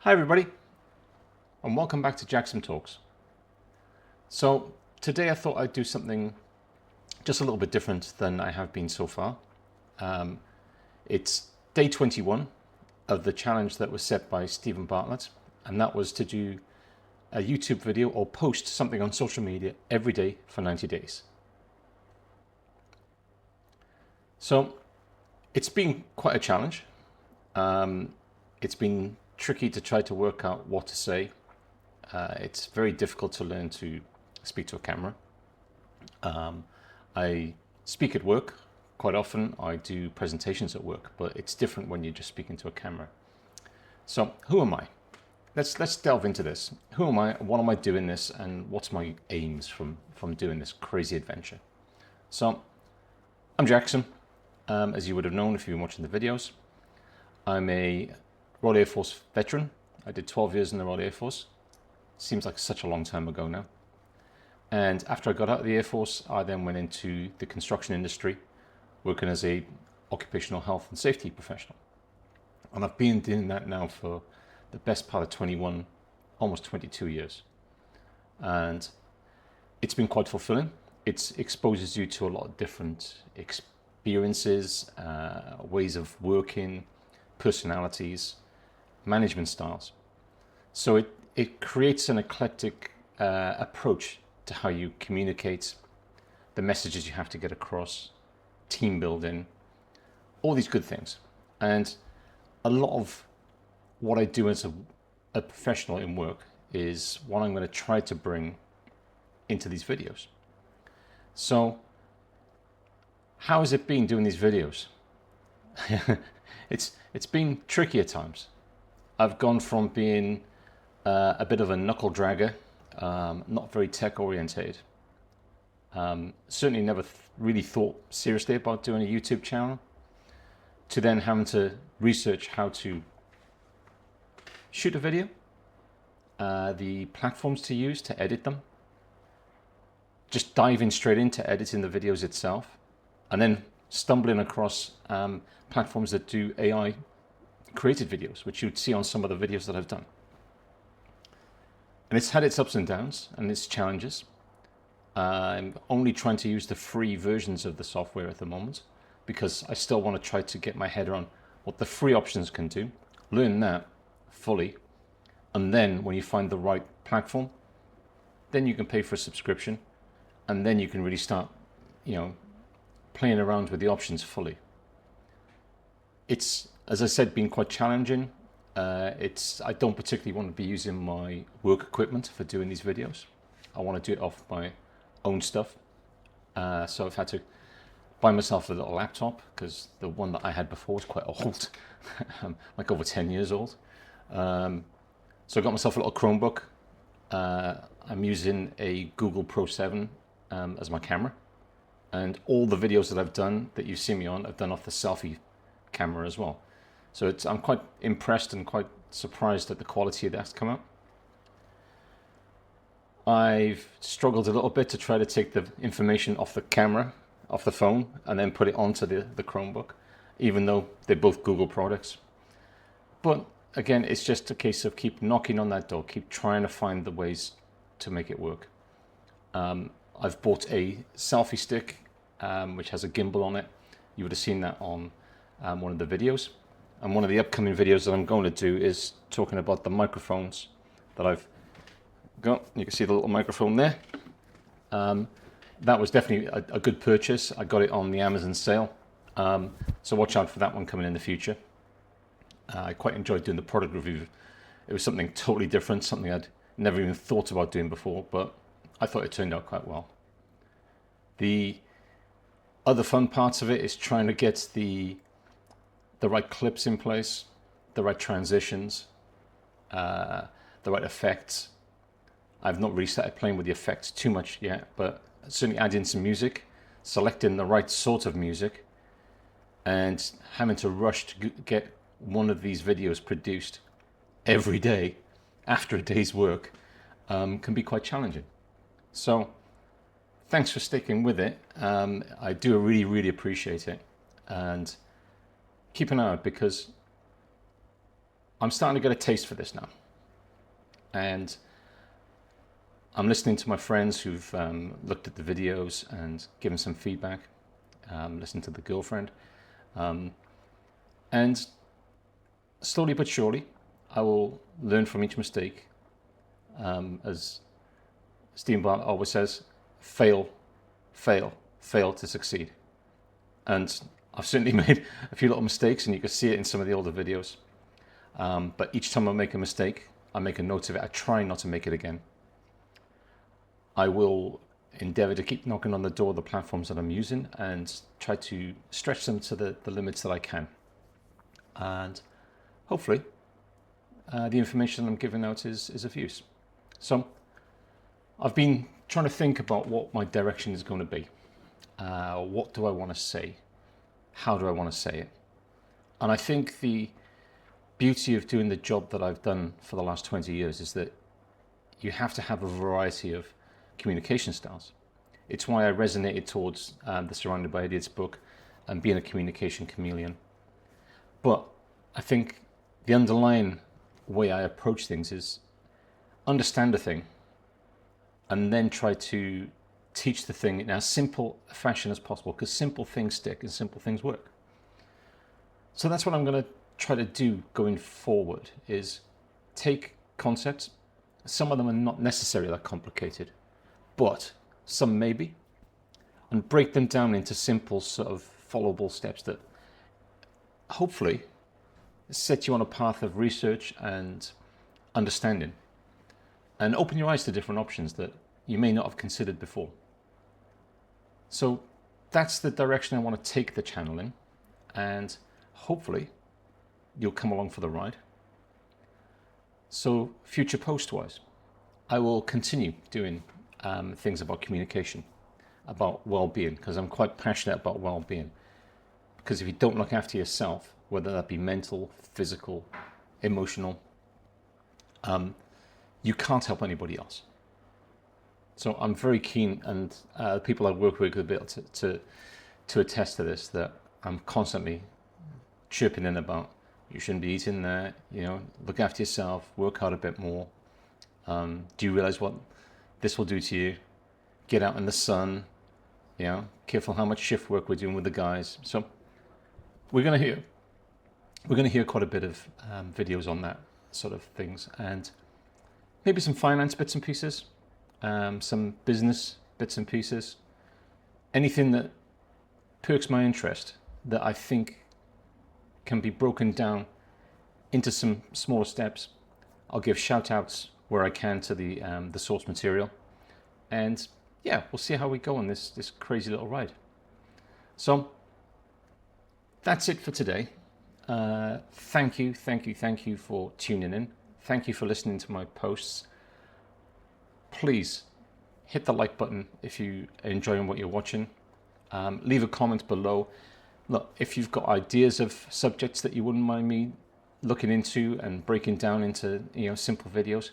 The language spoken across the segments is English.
Hi everybody, and welcome back to Jackson Talks. So today I thought I'd do something just a little bit different than I have been so far. It's day 21 of the challenge that was set by Stephen Bartlett, and that was to do a YouTube video or post something on social media every day for 90 days. So it's been quite a challenge. It's been tricky to try to work out what to say. It's very difficult to learn to speak to a camera. I speak at work quite often. I do presentations at work, but it's different when you're just speaking to a camera. So who am I? Let's delve into this. Who am I? What am I doing this? And what's my aims from doing this crazy adventure? So I'm Jackson, as you would have known if you've been watching the videos. I'm a Royal Air Force veteran. I did 12 years in the Royal Air Force. Seems like such a long time ago now. And after I got out of the Air Force, I then went into the construction industry, working as a occupational health and safety professional. And I've been doing that now for the best part of 21, almost 22 years. And it's been quite fulfilling. It exposes you to a lot of different experiences, ways of working, personalities, management styles. So it creates an eclectic approach to how you communicate, the messages you have to get across, team building, all these good things. And a lot of what I do as a professional in work is what I'm going to try to bring into these videos. So how has it been doing these videos? It's been tricky at times. I've gone from being a bit of a knuckle dragger, not very tech oriented. Certainly never really thought seriously about doing a YouTube channel, to then having to research how to shoot a video, the platforms to use to edit them, just diving straight into editing the videos itself, and then stumbling across platforms that do AI created videos, which you'd see on some of the videos that I've done. And it's had its ups and downs and its challenges. I'm only trying to use the free versions of the software at the moment because I still want to try to get my head around what the free options can do, learn that fully, and then when you find the right platform, then you can pay for a subscription, and then you can really start, playing around with the options fully. It's, as I said, been quite challenging. I don't particularly want to be using my work equipment for doing these videos. I want to do it off my own stuff. So I've had to buy myself a little laptop because the one that I had before was quite old, like over 10 years old. So I got myself a little Chromebook. I'm using a Google Pro 7 as my camera. And all the videos that I've done that you see me on, I've done off the selfie camera as well. So I'm quite impressed and quite surprised at the quality that's come out. I've struggled a little bit to try to take the information off the camera, off the phone, and then put it onto the Chromebook, even though they're both Google products. But again, it's just a case of keep knocking on that door, keep trying to find the ways to make it work. I've bought a selfie stick, which has a gimbal on it. You would have seen that on one of the videos. And one of the upcoming videos that I'm going to do is talking about the microphones that I've got. You can see the little microphone there. That was definitely a good purchase. I got it on the Amazon sale. So watch out for that one coming in the future. I quite enjoyed doing the product review. It was something totally different, something I'd never even thought about doing before, but I thought it turned out quite well. The other fun parts of it is trying to get the right clips in place, the right transitions, the right effects. I've not really started playing with the effects too much yet, but certainly adding some music, selecting the right sort of music, and having to rush to get one of these videos produced every day after a day's work can be quite challenging. So thanks for sticking with it. I do really, really appreciate it. And keep an eye out because I'm starting to get a taste for this now. And I'm listening to my friends who've looked at the videos and given some feedback, listening to the girlfriend. And slowly but surely, I will learn from each mistake. As Steve Bartlett always says, fail, fail, fail to succeed. And I've certainly made a few little mistakes, and you can see it in some of the older videos. But each time I make a mistake, I make a note of it. I try not to make it again. I will endeavor to keep knocking on the door of the platforms that I'm using and try to stretch them to the limits that I can. And hopefully, the information I'm giving out is of use. So I've been trying to think about what my direction is going to be. What do I want to say? How do I want to say it? And I think the beauty of doing the job that I've done for the last 20 years is that you have to have a variety of communication styles. It's why I resonated towards the Surrounded by Idiots book and being a communication chameleon. But I think the underlying way I approach things is understand a thing and then try to teach the thing in as simple a fashion as possible, because simple things stick and simple things work. So that's what I'm going to try to do going forward, is take concepts. Some of them are not necessarily that complicated, but some may be, and break them down into simple sort of followable steps that hopefully set you on a path of research and understanding and open your eyes to different options that you may not have considered before. So that's the direction I want to take the channel in, and hopefully you'll come along for the ride. So future post-wise, I will continue doing things about communication, about well-being, because I'm quite passionate about well-being. Because if you don't look after yourself, whether that be mental, physical, emotional, you can't help anybody else. So I'm very keen, and people I work with will be able to attest to this, that I'm constantly chirping in about, you shouldn't be eating that, look after yourself, work hard a bit more. Do you realize what this will do to you? Get out in the sun, careful how much shift work we're doing with the guys. So we're going to hear quite a bit of videos on that sort of things, and maybe some finance bits and pieces, some business bits and pieces, anything that perks my interest that I think can be broken down into some smaller steps. I'll give shout outs where I can to the source material, and yeah, we'll see how we go on this crazy little ride. So that's it for today. Thank you for tuning in. Thank you for listening to my posts. Please hit the like button if you are enjoying what you're watching. Leave a comment below. Look, if you've got ideas of subjects that you wouldn't mind me looking into and breaking down into simple videos,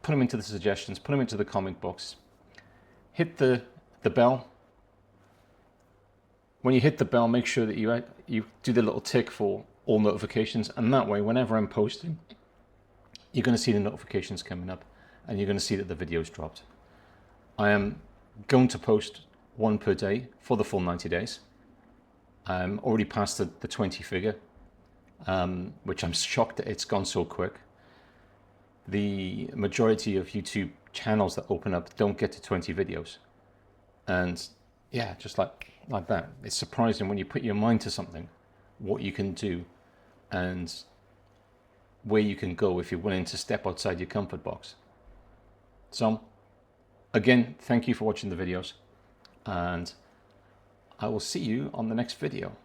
put them into the suggestions, put them into the comment box. Hit the bell. When you hit the bell, make sure that you do the little tick for all notifications, and that way, whenever I'm posting, you're going to see the notifications coming up, and you're going to see that the video's dropped. I am going to post one per day for the full 90 days. I'm already past the 20 figure, which I'm shocked that it's gone so quick. The majority of YouTube channels that open up don't get to 20 videos. And yeah, just like that. It's surprising when you put your mind to something, what you can do and where you can go if you're willing to step outside your comfort box. So again, thank you for watching the videos, and I will see you on the next video.